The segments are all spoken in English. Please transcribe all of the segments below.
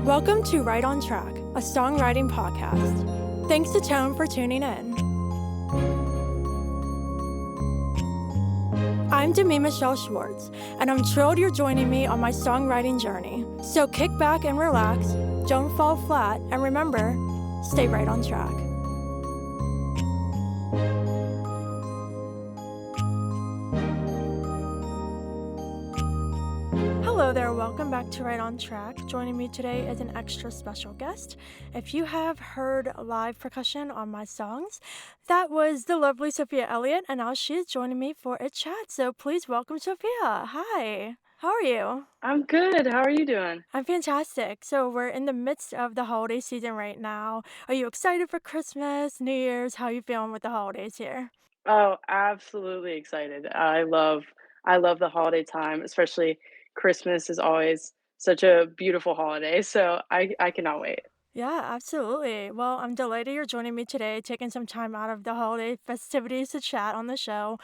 Welcome to Right on Track, a songwriting podcast. Thanks to Tone for tuning in. I'm Demi Michelle Schwartz, and I'm thrilled you're joining me on my songwriting journey. So kick back and relax, don't fall flat, and remember, stay right on track. Hello there, welcome back to Right on Track. Joining me today is an extra special guest. If you have heard live percussion on my songs, that was the lovely Sophia Elliott, and now she is joining me for a chat. So please welcome Sophia. Hi, how are you? I'm good. How are you doing? I'm fantastic. So we're in the midst of the holiday season right now. Are you excited for Christmas, New Year's? How are you feeling with the holidays here? Oh, absolutely excited. I love the holiday time, especially Christmas is always such a beautiful holiday, so I cannot wait. Yeah, absolutely. Well, I'm delighted you're joining me today, taking some time out of the holiday festivities to chat on the show.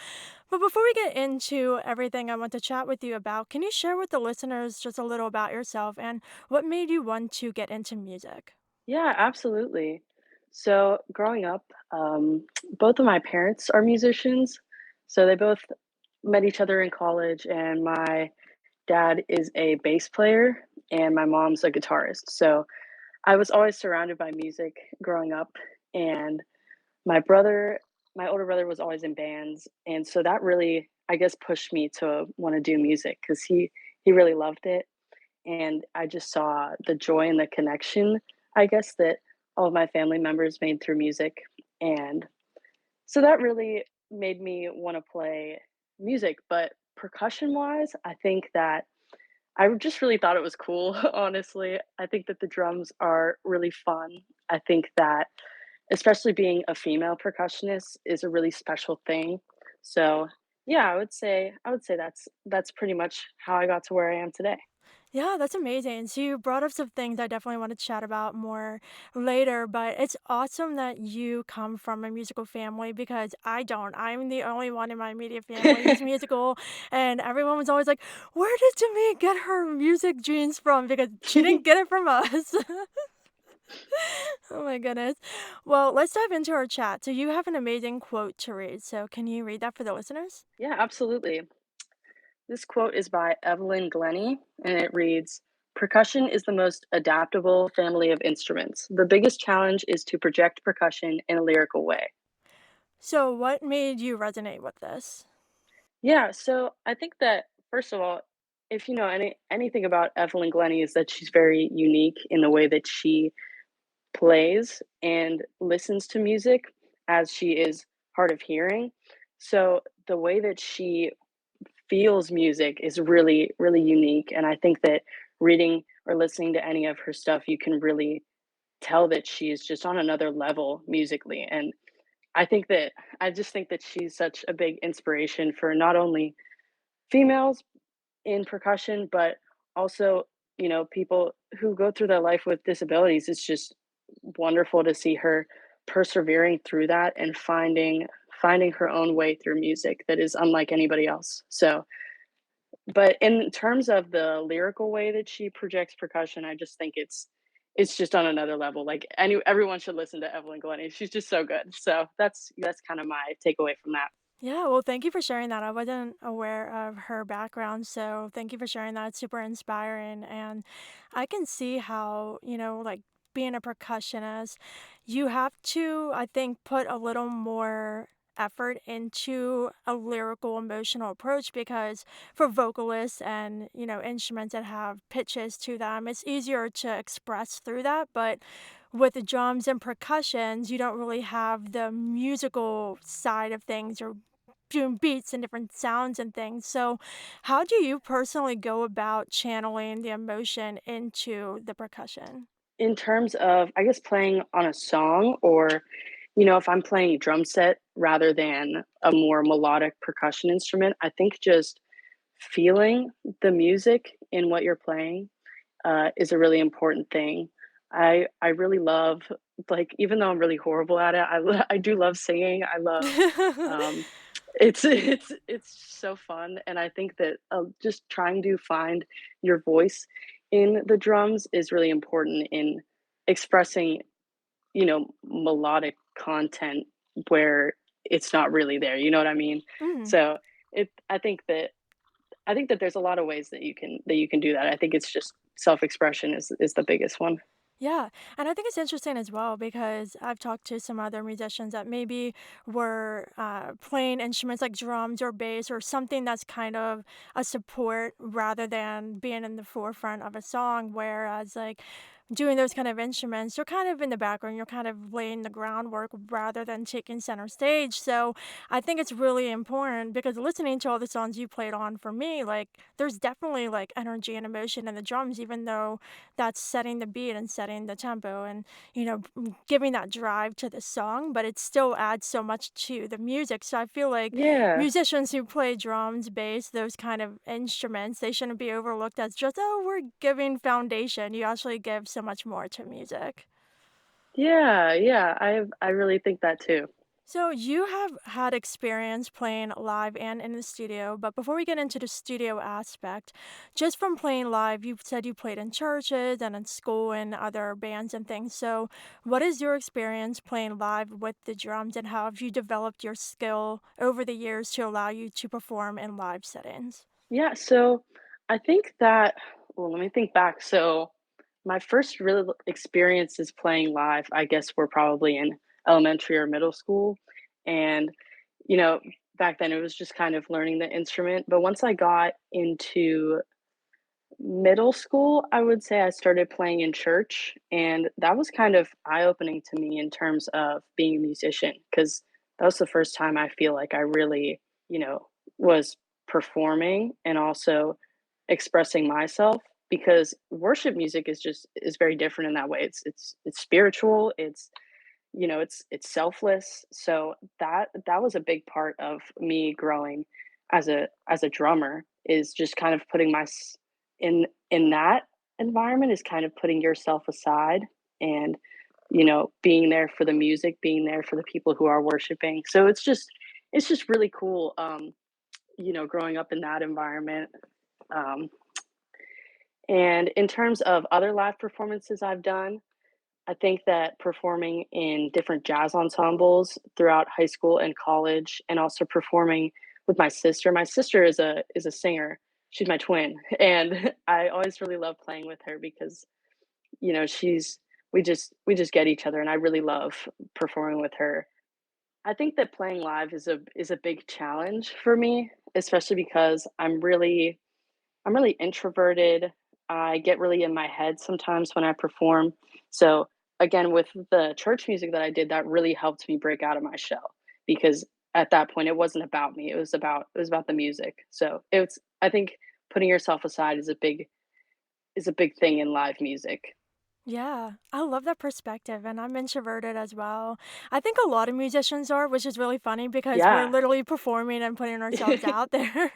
But before we get into everything I want to chat with you about, can you share with the listeners just a little about yourself and what made you want to get into music? Yeah, absolutely. So growing up, both of my parents are musicians, so they both met each other in college, and my dad is a bass player and my mom's a guitarist. So I was always surrounded by music growing up, and My brother my older brother was always in bands, and so that really, I guess, pushed me to wanna do music because he really loved it, and I just saw the joy and the connection, I guess, that all of my family members made through music, and so that really made me wanna play music, but percussion-wise, I think that I just really thought it was cool, honestly. I think that the drums are really fun. I think that especially being a female percussionist is a really special thing. So, yeah, I would say that's pretty much how I got to where I am today. Yeah, that's amazing. So you brought up some things I definitely want to chat about more later, but it's awesome that you come from a musical family because I don't. I'm the only one in my immediate family who's musical, and everyone was always like, "Where did Jimmy get her music genes from?" Because she didn't get it from us. Oh my goodness. Well, let's dive into our chat. So you have an amazing quote to read. So can you read that for the listeners? Yeah, absolutely. This quote is by Evelyn Glennie, and it reads, "Percussion is the most adaptable family of instruments. The biggest challenge is to project percussion in a lyrical way." So what made you resonate with this? Yeah, so I think that first of all, if you know anything about Evelyn Glennie is that she's very unique in the way that she plays and listens to music as she is hard of hearing. So the way that she feels music is really, really unique. And I think that reading or listening to any of her stuff, you can really tell that she's just on another level musically. And I just think that she's such a big inspiration for not only females in percussion, but also, people who go through their life with disabilities. It's just wonderful to see her persevering through that and finding her own way through music that is unlike anybody else. So, but in terms of the lyrical way that she projects percussion, I just think it's just on another level. Like everyone should listen to Evelyn Glennie. She's just so good. So that's kind of my takeaway from that. Yeah, well, thank you for sharing that. I wasn't aware of her background, so thank you for sharing that. It's super inspiring. And I can see how, like being a percussionist, you have to, I think, put a little more effort into a lyrical, emotional approach because for vocalists and, instruments that have pitches to them, it's easier to express through that. But with the drums and percussions, you don't really have the musical side of things or doing beats and different sounds and things. So, how do you personally go about channeling the emotion into the percussion? In terms of, I guess, playing on a song or, if I'm playing drum set rather than a more melodic percussion instrument, I think just feeling the music in what you're playing, is a really important thing. I really love, like, even though I'm really horrible at it, I do love singing. I love, um, it's so fun, and I think that, just trying to find your voice in the drums is really important in expressing, melodic content where it's not really there, you know what I mean? Mhm. So, it I think that there's a lot of ways that you can do that. I think it's just self-expression is the biggest one. Yeah, and I think it's interesting as well because I've talked to some other musicians that maybe were playing instruments like drums or bass or something that's kind of a support rather than being in the forefront of a song. Whereas, like, doing those kind of instruments, you're kind of in the background, you're kind of laying the groundwork rather than taking center stage. So I think it's really important because listening to all the songs you played on for me, like, there's definitely like energy and emotion in the drums, even though that's setting the beat and setting the tempo and, giving that drive to the song, but it still adds so much to the music. So I feel like Yeah. musicians who play drums, bass, those kind of instruments, they shouldn't be overlooked as just, oh, we're giving foundation. You actually give so much more to music. Yeah, yeah, I really think that too. So you have had experience playing live and in the studio, but before we get into the studio aspect, just from playing live, you said you played in churches and in school and other bands and things. So what is your experience playing live with the drums and how have you developed your skill over the years to allow you to perform in live settings? Yeah, so I think that well, let me think back. So my first real experiences playing live, I guess, were probably in elementary or middle school. And, you know, back then it was just kind of learning the instrument. But once I got into middle school, I would say I started playing in church, and that was kind of eye-opening to me in terms of being a musician, because that was the first time I feel like I really, was performing and also expressing myself because worship music is very different in that way. It's spiritual, it's selfless. So that was a big part of me growing as a drummer is just kind of putting in that environment is kind of putting yourself aside and being there for the music, being there for the people who are worshiping. So it's just really cool growing up in that environment. Um and in terms of other live performances I've done, I think that performing in different jazz ensembles throughout high school and college, and also performing with my sister. My sister is a singer. She's my twin, and I always really love playing with her because she's we just get each other, and I really love performing with her. I think that playing live is a big challenge for me, especially because I'm really introverted. I get really in my head sometimes when I perform. So, again, with the church music that I did, that really helped me break out of my shell because at that point it wasn't about me. It was about the music. So, it's I think putting yourself aside is a big thing in live music. Yeah, I love that perspective, and I'm introverted as well. I think a lot of musicians are, which is really funny because we're Yeah. literally performing and putting ourselves out there.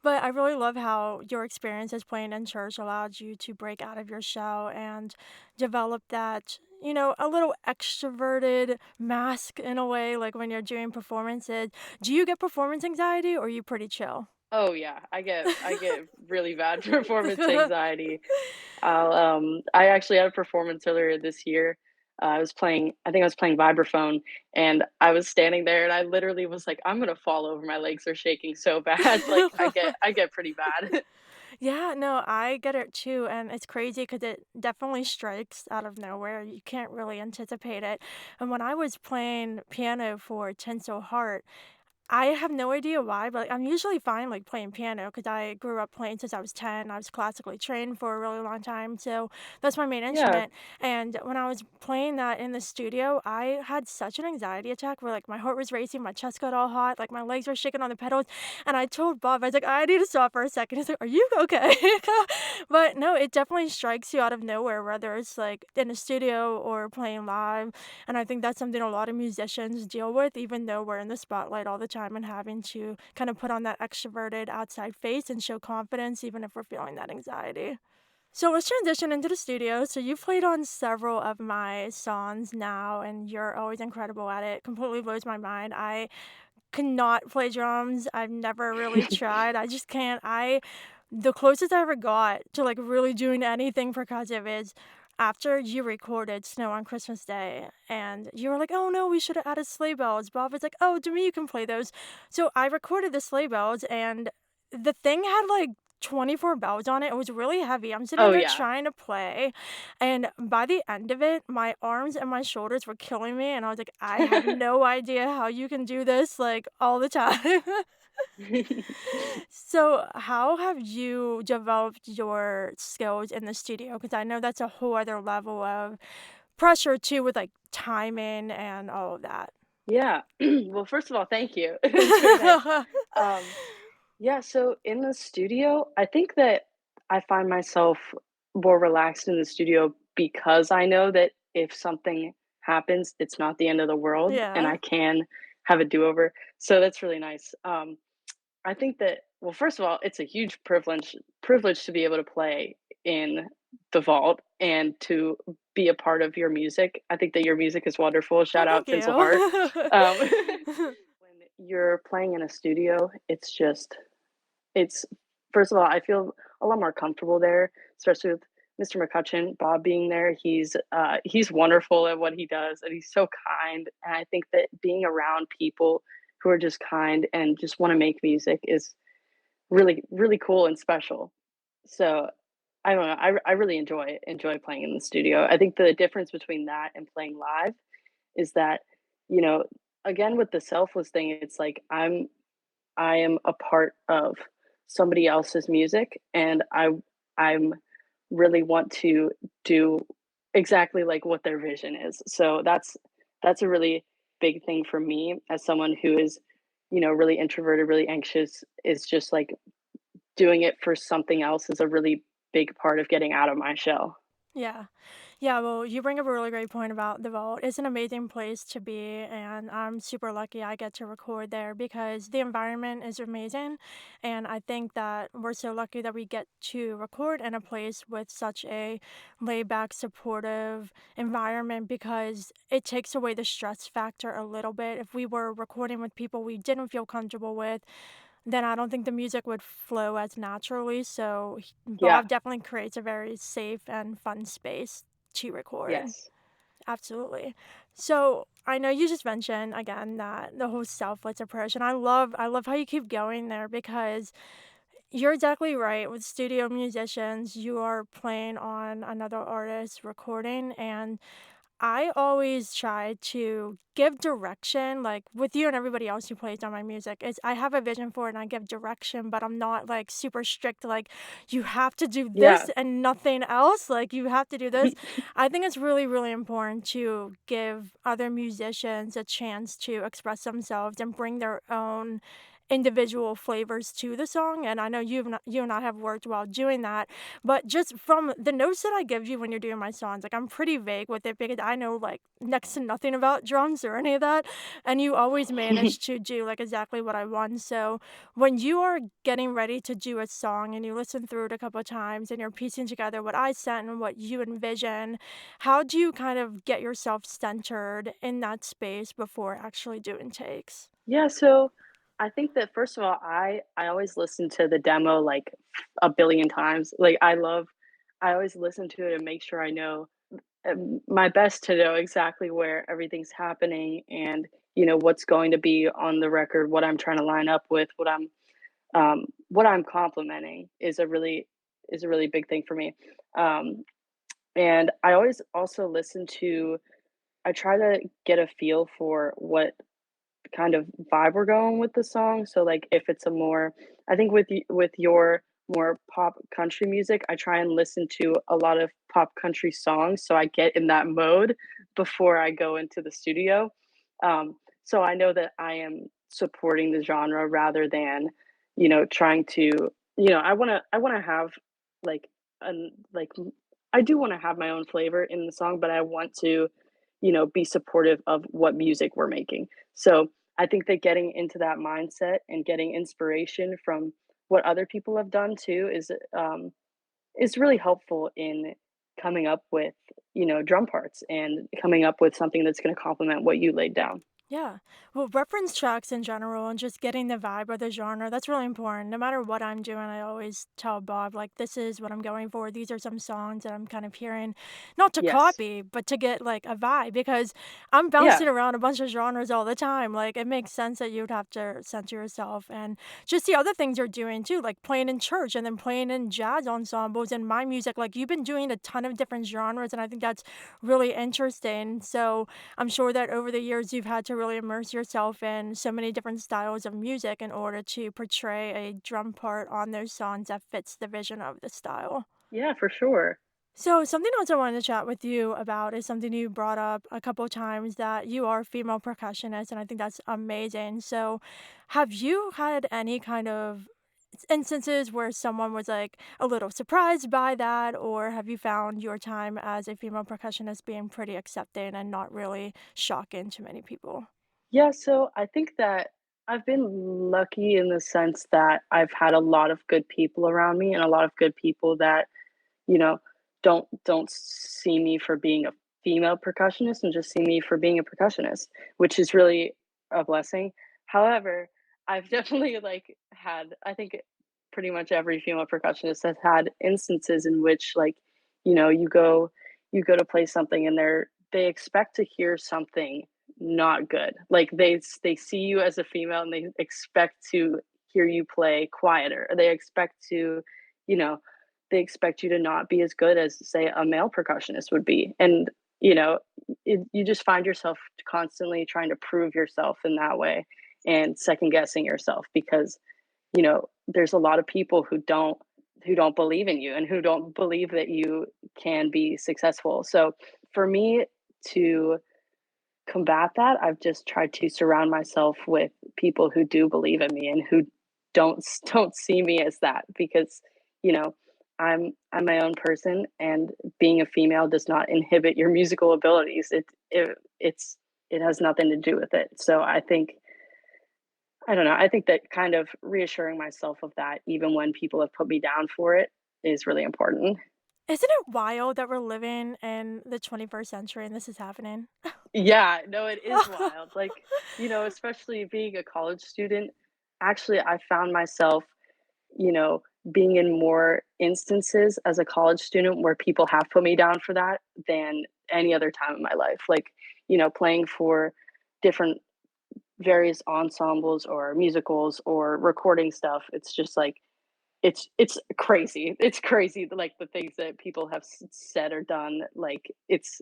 But I really love how your experiences playing in church allowed you to break out of your shell and develop that, a little extroverted mask in a way, like when you're doing performances. Do you get performance anxiety or are you pretty chill? Oh yeah, I get really bad performance anxiety. I actually had a performance earlier this year. I think I was playing vibraphone, and I was standing there, and I literally was like, "I'm gonna fall over. My legs are shaking so bad." Like I get pretty bad. Yeah, no, I get it too, and it's crazy because it definitely strikes out of nowhere. You can't really anticipate it. And when I was playing piano for Tinsel Heart, I have no idea why, but I'm usually fine, like, playing piano because I grew up playing since I was 10. I was classically trained for a really long time, so that's my main Yeah. instrument, and when I was playing that in the studio, I had such an anxiety attack where, like, my heart was racing, my chest got all hot, like, my legs were shaking on the pedals, and I told Bob, I was like, "I need to stop for a second." He's like, "Are you okay?" But, no, it definitely strikes you out of nowhere, whether it's, like, in a studio or playing live. And I think that's something a lot of musicians deal with, even though we're in the spotlight all the time and having to kind of put on that extroverted outside face and show confidence, even if we're feeling that anxiety. So let's transition into the studio. So you've played on several of my songs now, and you're always incredible at it. Completely blows my mind. I cannot play drums. I've never really tried. I just can't. I the closest I ever got to, like, really doing anything percussive is after you recorded Snow on Christmas Day, and you were like, "Oh, no, we should have added sleigh bells." Bob was like, "Oh, to me, you can play those." So I recorded the sleigh bells, and the thing had, like, 24 bells on it. It was really heavy. I'm sitting Oh, there yeah. trying to play, and by the end of it, my arms and my shoulders were killing me, and I was like, "I have no idea how you can do this, like, all the time." So, how have you developed your skills in the studio? Because I know that's a whole other level of pressure too, with like timing and all of that. Yeah. Well, first of all, thank you. It was very nice. Um, yeah, so in the studio, I think that I find myself more relaxed in the studio because I know that if something happens, it's not the end of the world and Yeah. I can have a do-over. So that's really nice. I think that well, first of all, it's a huge privilege to be able to play in the vault and to be a part of your music. I think that your music is wonderful. Oh, Shout thank out Tinsel Heart. you. Um, when you're playing in a studio, it's first of all, I feel a lot more comfortable there, especially with Mr. McCutcheon, Bob being there. He's wonderful at what he does, and he's so kind. And I think that being around people who are just kind and just want to make music is really really cool and special. So I don't know. I really enjoy playing in the studio. I think the difference between that and playing live is that you know again with the selfless thing, it's like I am a part of somebody else's music, and I'm really want to do exactly like what their vision is. So that's a really big thing for me as someone who is, really introverted, really anxious, is just like doing it for something else is a really big part of getting out of my shell. Yeah. Yeah, well, you bring up a really great point about the vault. It's an amazing place to be, and I'm super lucky I get to record there because the environment is amazing. And I think that we're so lucky that we get to record in a place with such a laid back, supportive environment because it takes away the stress factor a little bit. If we were recording with people we didn't feel comfortable with, then I don't think the music would flow as naturally. So Yeah. Bob definitely creates a very safe and fun space to record. Yes. Absolutely. So I know you just mentioned again that the whole selfless approach, and I love how you keep going there because you're exactly right. With studio musicians, you are playing on another artist's recording, and I always try to give direction, like with you and everybody else who plays on my music. Is I have a vision for it and I give direction, but I'm not like super strict, like you have to do Yeah. this and nothing else. Like you have to do this. I think it's really, really important to give other musicians a chance to express themselves and bring their own individual flavors to the song. And I know you and I have worked while doing that, but just from the notes that I give you when you're doing my songs, like I'm pretty vague with it because I know like next to nothing about drums or any of that. And you always manage to do like exactly what I want. So when you are getting ready to do a song and you listen through it a couple of times and you're piecing together what I sent and what you envision, how do you kind of get yourself centered in that space before actually doing takes? Yeah, so I think that first of all, I always listen to the demo like a billion times. Like I always listen to it and make sure I know my best to know exactly where everything's happening and what's going to be on the record, what I'm trying to line up with, what I'm complimenting is a really big thing for me. Um, and I always also listen to I try to get a feel for what kind of vibe we're going with the song. So like if it's a more I think with your more pop country music, I try and listen to a lot of pop country songs so I get in that mode before I go into the studio. So I know that I am supporting the genre rather than, trying to, I want to have like an like I do want to have my own flavor in the song, but I want to, be supportive of what music we're making. So I think that getting into that mindset and getting inspiration from what other people have done too is really helpful in coming up with, drum parts and coming up with something that's going to complement what you laid down. Yeah. Well, reference tracks in general and just getting the vibe of the genre, that's really important. No matter what I'm doing, I always tell Bob, like, this is what I'm going for. These are some songs that I'm kind of hearing, not to Yes. copy, but to get like a vibe because I'm Yeah. bouncing around a bunch of genres all the time. Like, it makes sense that you'd have to center yourself and just the other things you're doing too, like playing in church and then playing in jazz ensembles and my music. Like, you've been doing a ton of different genres, and I think that's really interesting. So, I'm sure that over the years you've had to really immerse yourself in so many different styles of music in order to portray a drum part on those songs that fits the vision of the style. Yeah, for sure. So, something else I wanted to chat with you about is something you brought up a couple times that you are a female percussionist, and I think that's amazing. So, have you had any kind of instances where someone was like a little surprised by that, or have you found your time as a female percussionist being pretty accepting and not really shocking to many people? Yeah, so I think that I've been lucky in the sense that I've had a lot of good people around me and a lot of good people that, you know, don't see me for being a female percussionist and just see me for being a percussionist, which is really a blessing. However, I've definitely like had I think pretty much every female percussionist has had instances in which like, you go to play something and they expect to hear something not good. Like they see you as a female and they expect to hear you play quieter. They expect to, you know, they expect you to not be as good as say a male percussionist would be. And you know, you just find yourself constantly trying to prove yourself in that way and second guessing yourself because there's a lot of people who don't believe in you and who don't believe that you can be successful. So for me to combat that, I've just tried to surround myself with people who do believe in me and who don't see me as that because, you know, I'm my own person and being a female does not inhibit your musical abilities. It has nothing to do with it. So I don't know, I think that kind of reassuring myself of that even when people have put me down for it is really important. Isn't it wild that we're living in the 21st century and this is happening? Yeah, no, it is wild. Like, especially being a college student, actually, I found myself, you know, being in more instances as a college student where people have put me down for that than any other time in my life. Like, playing for different various ensembles or musicals or recording stuff. It's just like it's crazy. It's crazy like the things that people have said or done. Like it's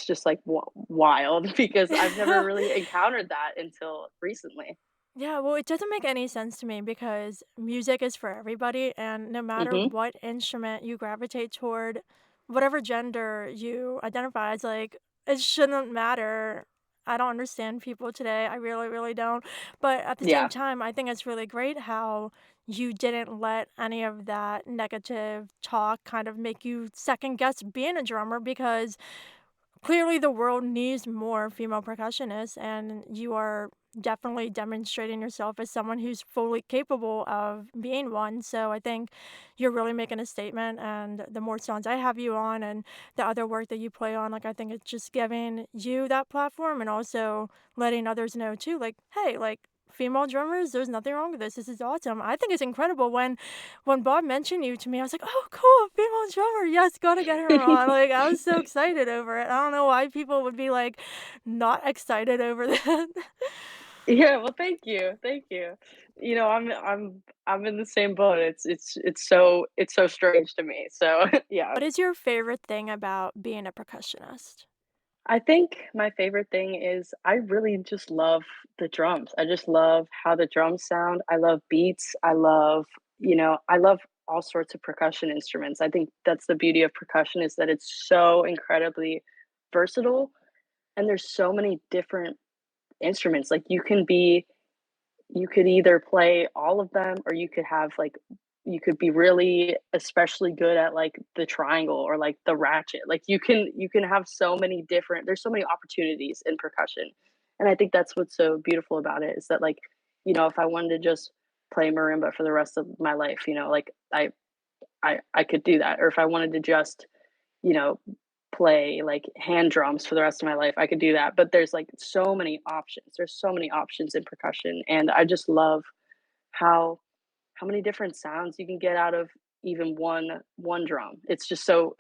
just like wild because I've never really encountered that until recently. Yeah, well, it doesn't make any sense to me because music is for everybody, and no matter Hmm. what instrument you gravitate toward, whatever gender you identify as, like, it shouldn't matter. I don't understand people today. I really, really don't. But at the same Yeah. time, I think it's really great how you didn't let any of that negative talk kind of make you second guess being a drummer because clearly the world needs more female percussionists, and you are definitely demonstrating yourself as someone who's fully capable of being one. So I think you're really making a statement, and the more songs I have you on and the other work that you play on, like, I think it's just giving you that platform and also letting others know too, like, hey, like, female drummers, there's nothing wrong with this. This is awesome. I think it's incredible when Bob mentioned you to me, I was like, "Oh, cool, female drummer. Yes, gotta get her on." Like, I was so excited over it. I don't know why people would be, like, not excited over that. Yeah, well, thank you, thank you. I'm in the same boat. It's so strange to me. So yeah, What is your favorite thing about being a percussionist? I think my favorite thing is I really just love the drums. I just love how the drums sound. I love beats. I love all sorts of percussion instruments. I think that's the beauty of percussion is that it's so incredibly versatile and there's so many different instruments. Like you could either play all of them or you could be really especially good at like the triangle or like the ratchet. Like you can have so many different there's so many opportunities in percussion. And I think that's what's so beautiful about it is that like, if I wanted to just play marimba for the rest of my life, like I could do that. Or if I wanted to just, you know, play like hand drums for the rest of my life, I could do that. But there's like so many options. There's so many options in percussion, and I just love how many different sounds you can get out of even one drum. It's just so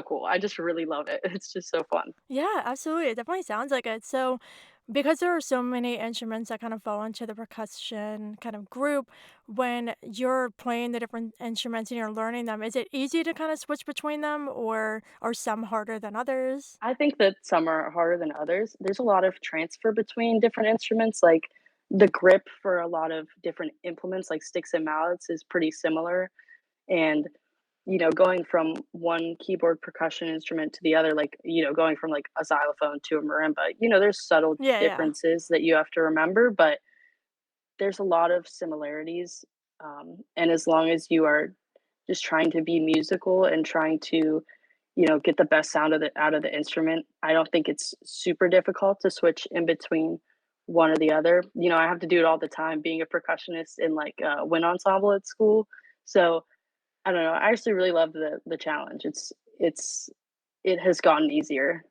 cool. I just really love it. It's just so fun. Yeah, absolutely. It definitely sounds like it. So, because there are so many instruments that kind of fall into the percussion kind of group, when you're playing the different instruments and you're learning them, is it easy to kind of switch between them, or are some harder than others? I think that some are harder than others. There's a lot of transfer between different instruments, like, the grip for a lot of different implements, like sticks and mallets, is pretty similar, and, going from one keyboard percussion instrument to the other, like, going from, like, a xylophone to a marimba, there's subtle Yeah, yeah. differences that you have to remember, but there's a lot of similarities, and as long as you are just trying to be musical and trying to, get the best sound of the out of the instrument, I don't think it's super difficult to switch in between one or the other. I have to do it all the time being a percussionist in like a wind ensemble at school. So I don't know. I actually really love the challenge. It has gotten easier.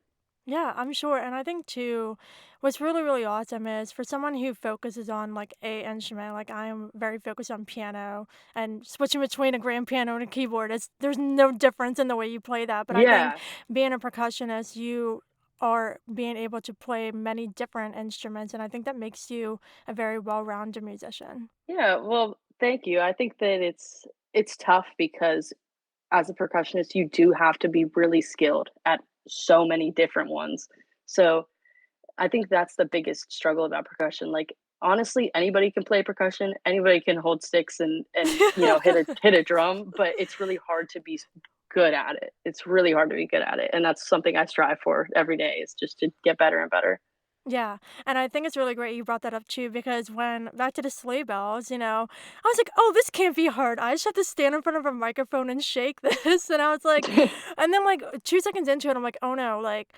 Yeah, I'm sure. And I think too, what's really, really awesome is for someone who focuses on like a instrument, like I am very focused on piano and switching between a grand piano and a keyboard, there's no difference in the way you play that. But I think Yeah. being a percussionist, you are being able to play many different instruments, and I think that makes you a very well-rounded musician. Yeah. Well, thank you. I think that it's tough because as a percussionist, you do have to be really skilled at so many different ones. So I think that's the biggest struggle about percussion. Like honestly, anybody can play percussion, anybody can hold sticks and hit a drum, but it's really hard to be good at it. It's really hard to be good at it, and that's something I strive for every day is just to get better and better. Yeah, and I think it's really great you brought that up too because when back to the sleigh bells, I was like, "Oh, this can't be hard. I just have to stand in front of a microphone and shake this." And I was like, and then like 2 seconds into it, I'm like, "Oh no, like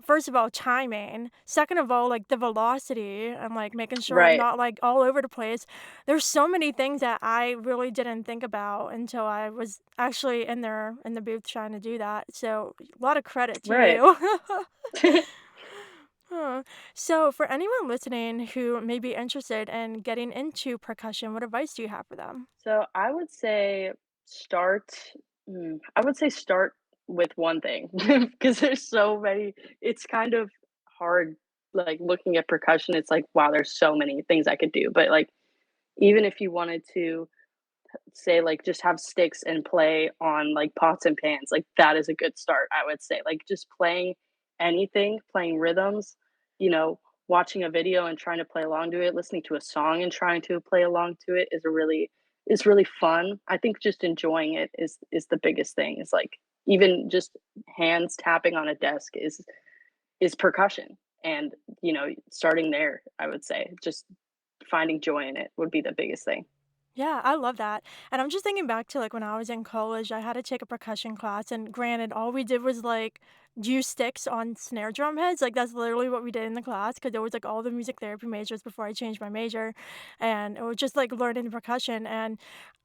first of all, timing. Second of all, like the velocity and like making sure I'm Right, not like all over the place." There's so many things that I really didn't think about until I was actually in there in the booth trying to do that. So, a lot of credit to right. you. Huh. So, for anyone listening who may be interested in getting into percussion, what advice do you have for them? So I would say start I would say start with one thing because there's so many. It's kind of hard like looking at percussion, it's like, wow, there's so many things I could do. But like even if you wanted to say like just have sticks and play on like pots and pans, like that is a good start, I would say. Like just playing anything, playing rhythms, you know, watching a video and trying to play along to it, listening to a song and trying to play along to it is really fun. I think just enjoying it is the biggest thing. Is like even just hands tapping on a desk is percussion. And starting there, I would say just finding joy in it would be the biggest thing. Yeah, I love that. And I'm just thinking back to like when I was in college, I had to take a percussion class, and granted, all we did was like use sticks on snare drum heads. Like that's literally what we did in the class because there was like all the music therapy majors before I changed my major, and it was just like learning percussion. And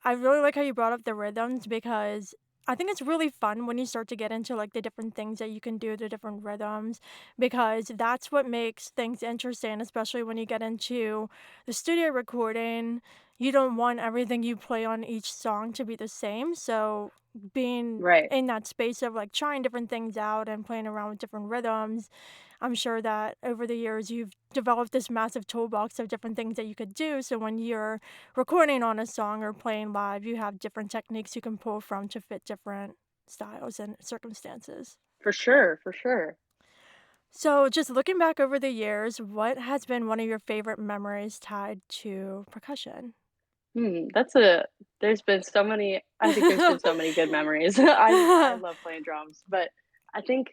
I really like how you brought up the rhythms because I think it's really fun when you start to get into like the different things that you can do, the different rhythms, because that's what makes things interesting, especially when you get into the studio recording. You don't want everything you play on each song to be the same. So being Right. in that space of like trying different things out and playing around with different rhythms, I'm sure that over the years you've developed this massive toolbox of different things that you could do. So when you're recording on a song or playing live, you have different techniques you can pull from to fit different styles and circumstances. For sure, for sure. So, just looking back over the years, what has been one of your favorite memories tied to percussion? That's a there's been so many I think there's been so many good memories. I love playing drums, but I think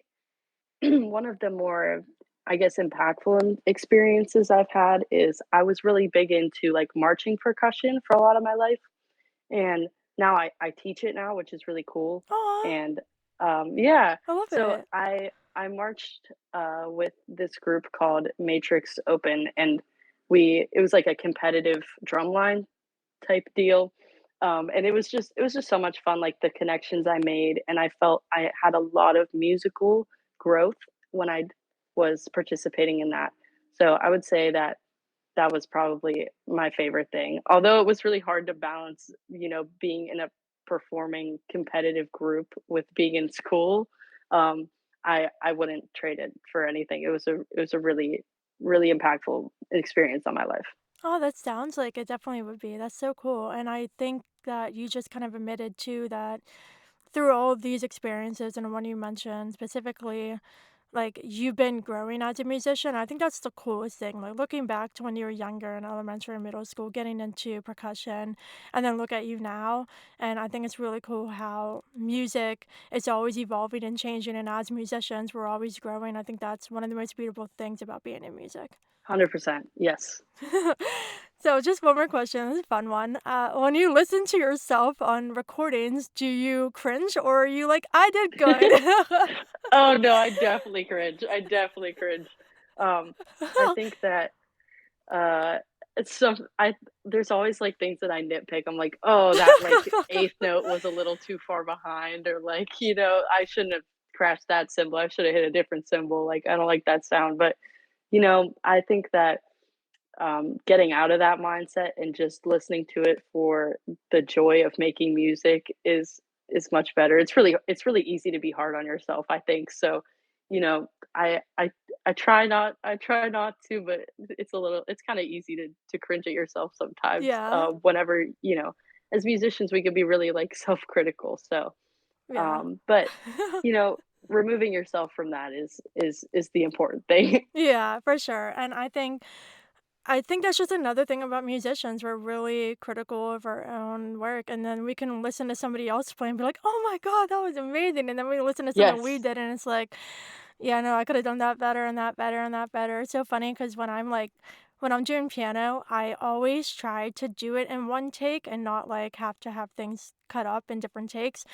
one of the more, I guess, impactful experiences I've had is I was really big into, like, marching percussion for a lot of my life, and now I teach it now, which is really cool, Aw, and, yeah, I love so it. I marched, with this group called Matrix Open, and we it was like a competitive drumline type deal. And it was just so much fun, like the connections I made, and I felt I had a lot of musical growth when I was participating in that. So I would say that that was probably my favorite thing. Although it was really hard to balance, being in a performing competitive group with being in school, I wouldn't trade it for anything. It was a really really impactful experience on my life. Oh, that sounds like it definitely would be. That's so cool. And I think that you just kind of admitted too that through all of these experiences and one you mentioned specifically, like you've been growing as a musician. I think that's the coolest thing. Like looking back to when you were younger in elementary and middle school, getting into percussion, and then look at you now. And I think it's really cool how music is always evolving and changing. And as musicians, we're always growing. I think that's one of the most beautiful things about being in music. 100%. Yes. So just one more question, this is a fun one. When you listen to yourself on recordings, do you cringe or are you like, I did good? Oh, no, I definitely cringe. I definitely cringe. Um, I think that, it's some I there's always, like, things that I nitpick. I'm like, "Oh, that, like, 8th note was a little too far behind," or, like, "I shouldn't have crashed that cymbal. I shoulda hit a different cymbal. Like, I don't like that sound." But, I think that getting out of that mindset and just listening to it for the joy of making music is much better. It's really easy to be hard on yourself, I think. So, you know, I try not to, but it's kind of easy to cringe at yourself sometimes. Yeah, Whenever as musicians, we can be really like self-critical. So, yeah. but you know, removing yourself from that is the important thing. Yeah, for sure. And I think that's just another thing about musicians. We're really critical of our own work, and then we can listen to somebody else play and be like, "Oh my god, that was amazing!" And then we listen to something we Yes. did, and it's like, "Yeah, no, I could have done that better and that better and that better." It's so funny because when I'm doing piano, I always try to do it in one take and not like have to have things cut up in different takes.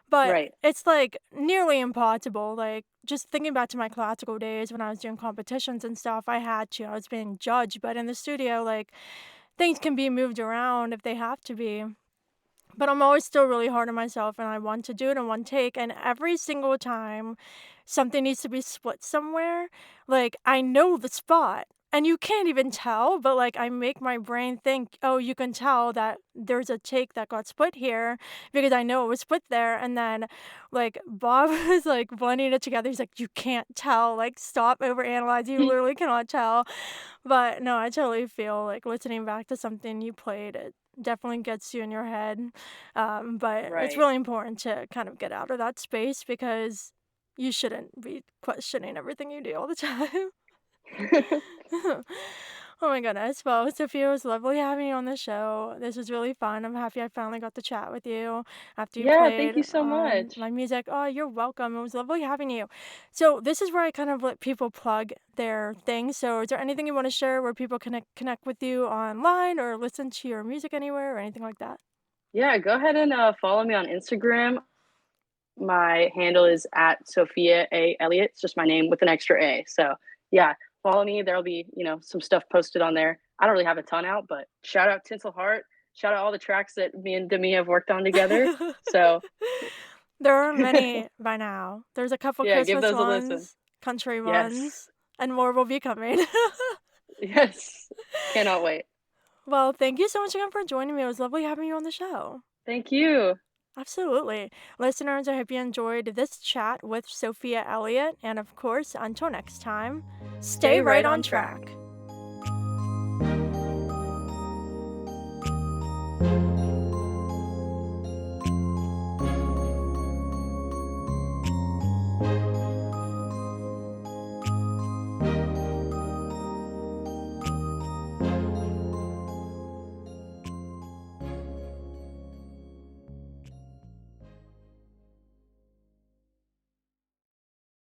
But Right. it's, like, nearly impossible, like, just thinking back to my classical days when I was doing competitions and stuff, I had to, I was being judged, but in the studio, like, things can be moved around if they have to be. But I'm always still really hard on myself, and I want to do it in one take, and every single time something needs to be split somewhere, like, I know the spot, and you can't even tell, but, like, I make my brain think, "Oh, you can tell that there's a take that got split here because I know it was split there," and then, like, Bob was, like, blending it together, he's like, "You can't tell, like, stop overanalyzing, you literally cannot tell." But no, I totally feel like listening back to something you played, it definitely gets you in your head. But it's Right. really important to kind of get out of that space because you shouldn't be questioning everything you do all the time. Oh my goodness. Well, Sophia, it was lovely having you on the show. This was really fun. I'm happy I finally got to chat with you after you Yeah, thank played you so my much. music. Oh, you're welcome. It was lovely having you. So this is where I kind of let people plug their things. So is there anything you want to share where people connect with you online or listen to your music anywhere or anything like that? Yeah, go ahead and follow me on Instagram. My handle is at Sophia A. Elliott. It's just my name with an extra A. So yeah, follow me. There'll be, some stuff posted on there. I don't really have a ton out, but shout out Tinsel Heart. Shout out all the tracks that me and Demi have worked on together. So There are many by now. There's a couple yeah, give Christmas those a listen. ones, country Yes. ones, and more will be coming. Yes. Cannot wait. Well, thank you so much again for joining me. It was lovely having you on the show. Thank you. Absolutely. Listeners, I hope you enjoyed this chat with Sophia Elliott. And of course, until next time, stay Stay right right on on track. track.